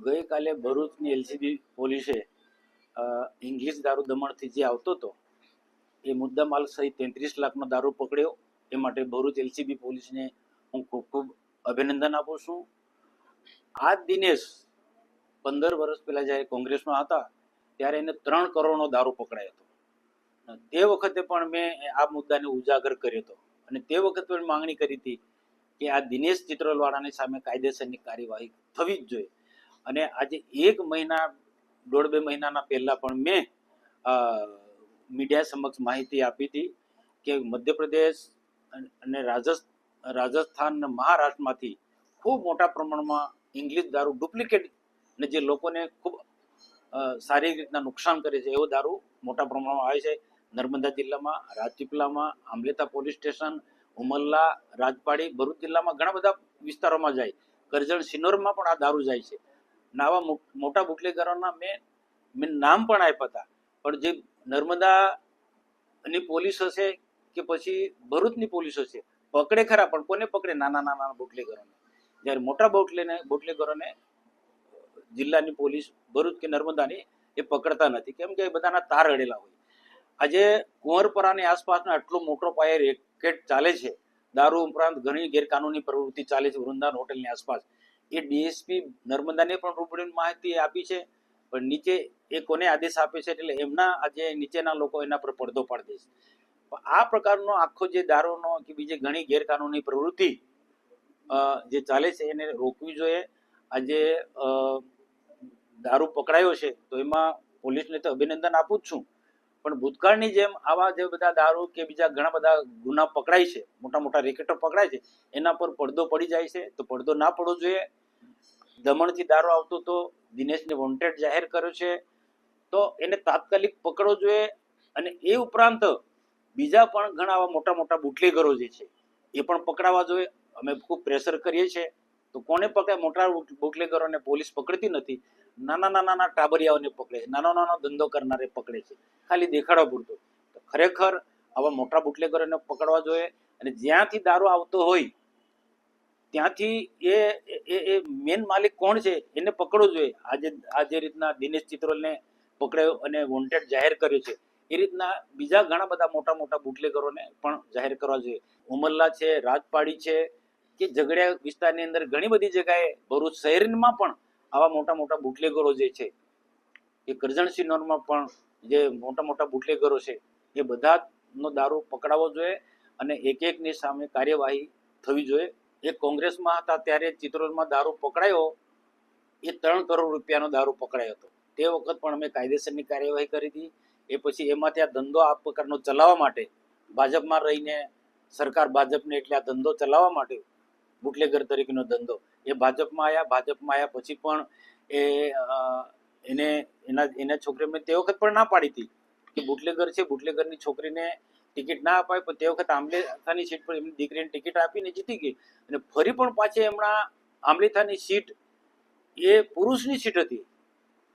ગઈકાલે ભરૂચની એલસીબી પોલીસે ઇંગ્લિશ દારૂ દમણથી જે આવતો હતો એ મુદ્દામાલ સહિત 33 લાખનો દારૂ પકડ્યો. એ માટે ભરૂચ એલસીબી પોલીસને હું ખૂબ ખૂબ અભિનંદન આપું છું. આ દિનેશ 15 વર્ષ પહેલા જ્યારે કોંગ્રેસમાં હતા ત્યારે એને 3 કરોડનો દારૂ પકડાયો હતો. તે વખતે પણ મેં આ મુદ્દાને ઉજાગર કર્યો હતો અને તે વખતે પણ માંગણી કરી હતી કે આ દિનેશ ચિત્રોલવાળાની સામે કાયદેસરની કાર્યવાહી થવી જ જોઈએ. અને આજે 1 મહિના 1.5-2 મહિનાના પહેલા પણ મેં મીડિયા સમક્ષ માહિતી આપી હતી કે મધ્યપ્રદેશ અને રાજસ્થાન અને મહારાષ્ટ્રમાંથી ખૂબ મોટા પ્રમાણમાં ઇંગ્લિશ દારૂ ડુપ્લિકેટ ને જે લોકોને ખૂબ સારી રીતના નુકસાન કરે છે એવો દારૂ મોટા પ્રમાણમાં આવે છે. નર્મદા જિલ્લામાં, રાજપીપળામાં, આંબલેતા પોલીસ સ્ટેશન, ઉમરલા, રાજપાડી, ભરૂચ જિલ્લામાં ઘણા બધા વિસ્તારોમાં જાય. કરજણ સિનોરમાં પણ આ દારૂ જાય છે. આવા મોટા બુટલેગરોના મેં નામ પણ આપ્યા હતા. પણ જે નર્મદાની પોલીસ હશે કે પછી ભરૂચની પોલીસ હશે પકડે ખરા, પણ કોને પકડે? નાના બુટલેગરોને. જ્યારે મોટા બુટલેગરોને જિલ્લાની પોલીસ ભરૂચ કે નર્મદાની એ પકડતા નથી, કેમ કે એ બધાના તાર અડેલા હોય. આજે કુંવરપરાની આસપાસનો આટલો મોટો પાયે રેકેટ ચાલે છે. દારૂ ઉપરાંત ઘણી ગેરકાનૂની પ્રવૃત્તિ ચાલે છે વૃંદાવન હોટલની આસપાસ. એ ડીએસપી નર્મદાને પણ રૂબરૂ માહિતી આપી છે, પણ નીચે એ કોને આદેશ આપે છે એટલે એમના આજે નીચેના લોકો એના પર પડદો પાડી દે છે. આ પ્રકારનો આખો જે દારૂનો કે બીજી ઘણી ગેરકાનૂની પ્રવૃત્તિ જે ચાલે છે એને રોકવી જોઈએ. આજે દારૂ પકડાયો છે તો એમાં પોલીસને તો અભિનંદન આપું જ છું, પણ ભૂતકાળની જેમ આવા જે બધા દારૂ કે બીજા ઘણા બધા ગુના પકડાય છે, મોટા મોટા રેકેટો પકડાય છે, એના પર પડદો પડી જાય છે. તો પડદો ના પડવો જોઈએ. દમણથી દારૂ આવતો તો દિનેશને વોન્ટેડ જાહેર કર્યો છે તો એને તાત્કાલિક પકડવો જોઈએ. અને એ ઉપરાંત બીજા પણ ઘણા આવા મોટા મોટા બુટલેગરો જે છે એ પણ પકડાવા જોઈએ. અમે ખૂબ પ્રેશર કરીએ છીએ. તો કોને પકડે? મોટા બુટલેગરોને પોલીસ પકડતી નથી, નાના ટાબરિયાઓને પકડે, નાનો ધંધો કરનારે પકડે છે, ખાલી દેખાડવા પૂરતો. તો ખરેખર આવા મોટા બુટલેગરોને પકડવા જોઈએ. અને જ્યાંથી દારૂ આવતો હોય ત્યાંથી એ મેન માલિક કોણ છે એને પકડવો જોઈએ. આ જે રીતના દિનેશ ચિત્રોલને પકડાયો અને વોન્ટેડ જાહેર કર્યો છે એ રીતના બીજા ઘણા બધા મોટા બુટલેગરોને પણ જાહેર કરવા જોઈએ. ઉમરલા છે, રાજપાડી છે કે ઝઘડિયા વિસ્તારની અંદર ઘણી બધી જગ્યાએ ભરૂચ શહેરમાં પણ આવા મોટા બુટલેગરો જે છે એ કરજણ સિનોરમાં પણ જે મોટા બુટલેગરો છે એ બધાનો દારૂ પકડાવવો જોઈએ અને એકની સામે કાર્યવાહી થવી જોઈએ. એ કોંગ્રેસમાં હતા ત્યારે ચિત્રોલમાં દારૂ પકડાયો, એ 3 કરોડ રૂપિયાનો દારૂ પકડાયો હતો. તે વખત પણ અમે કાયદેસરની કાર્યવાહી કરી હતી. એ પછી એમાંથી આ ધંધો આ પ્રકારનો ચલાવવા માટે ભાજપમાં રહીને સરકાર ભાજપને એટલે આ ધંધો ચલાવવા માટે બુટલેગર તરીકેનો ધંધો એ ભાજપમાં આવ્યા પછી પણ એના છોકરીને તે વખત પણ ના પાડી હતી કે બુટલેગર છે, બુટલેગરની છોકરીને ટિકિટ ના અપાય. પણ તે વખત આંબલેથાની સીટ પર એમની દીકરીને ટિકિટ આપીને જીતી ગઈ. અને ફરી પણ પાછી હમણાં આંબલેથાની સીટ એ પુરુષની સીટ હતી,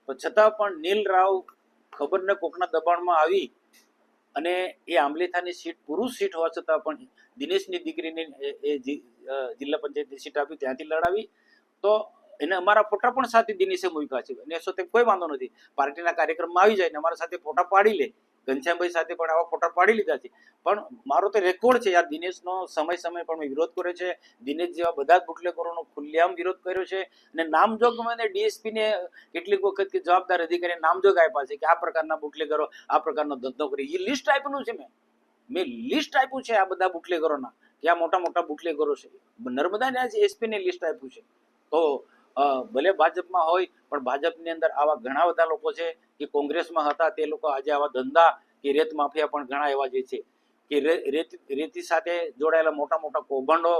પણ છતાં પણ નીલ રાવ ખબર ને કોકના દબાણમાં આવી અને એ આંબલેથાની સીટ પુરુષ સીટ હોવા છતાં પણ દિનેશની દીકરીને એ જિલ્લા પંચાયતની સીટ આપી, ત્યાંથી લડાવી. તો એને અમારા ફોટા પણ સાથે દિનેશે મૂક્યા છે અને સાથે કોઈ વાંધો નથી. પાર્ટીના કાર્યક્રમમાં આવી જાય ને અમારા સાથે ફોટા પાડી લે. ઘનશ્યામભાઈ સાથે પણ આવા ફોટા પાડી લીધા છે. પણ મારો તો રેકોર્ડ છે યાર, દિનેશનો સમય પણ મેં વિરોધ કર્યો છે. દિનેશ જેવા બધા જ બુટલેગરોનો ખુલ્લેઆમ વિરોધ કર્યો છે. અને નામજોગ મને ડીએસપીને કેટલીક વખત કે જવાબદાર અધિકારીએ નામજોગ આપ્યા છે કે આ પ્રકારના બુટલેગરો આ પ્રકારનો ધંધો કરી. એ લિસ્ટ આપ્યું છે, મેં લિસ્ટ આપ્યું છે આ બધા બુટલેગરોના કે આ મોટા બુટલેગરો છે. નર્મદાના એસપીને લિસ્ટ આપ્યું છે. તો ભલે ભાજપમાં હોય પણ ભાજપની અંદર આવા ઘણા બધા લોકો છે કે કોંગ્રેસમાં હતા તે લોકો આજે આવા ધંધા કે રેત માફિયા પણ ઘણા એવા જે છે કે રેતી સાથે જોડાયેલા મોટા કૌભાંડો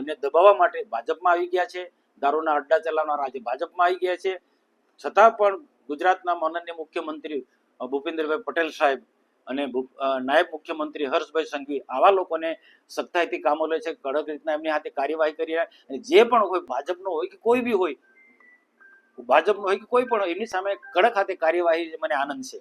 ને દબાવવા માટે ભાજપમાં આવી ગયા છે. દારૂના અડ્ડા ચલાવનારા આજે ભાજપમાં આવી ગયા છે. છતાં પણ ગુજરાતના માનનીય મુખ્યમંત્રી ભૂપેન્દ્રભાઈ પટેલ સાહેબ અને નાયબ મુખ્યમંત્રી હર્ષભાઈ સંઘવી આવા લોકોને સખ્તાઈથી કામો લે છે. કડક રીતના એમની હાથે કાર્યવાહી કરી રહ્યા. અને જે પણ હોય ભાજપનો હોય કે કોઈ બી હોય, એમની સામે કડક હાથે કાર્યવાહી મને આનંદ છે.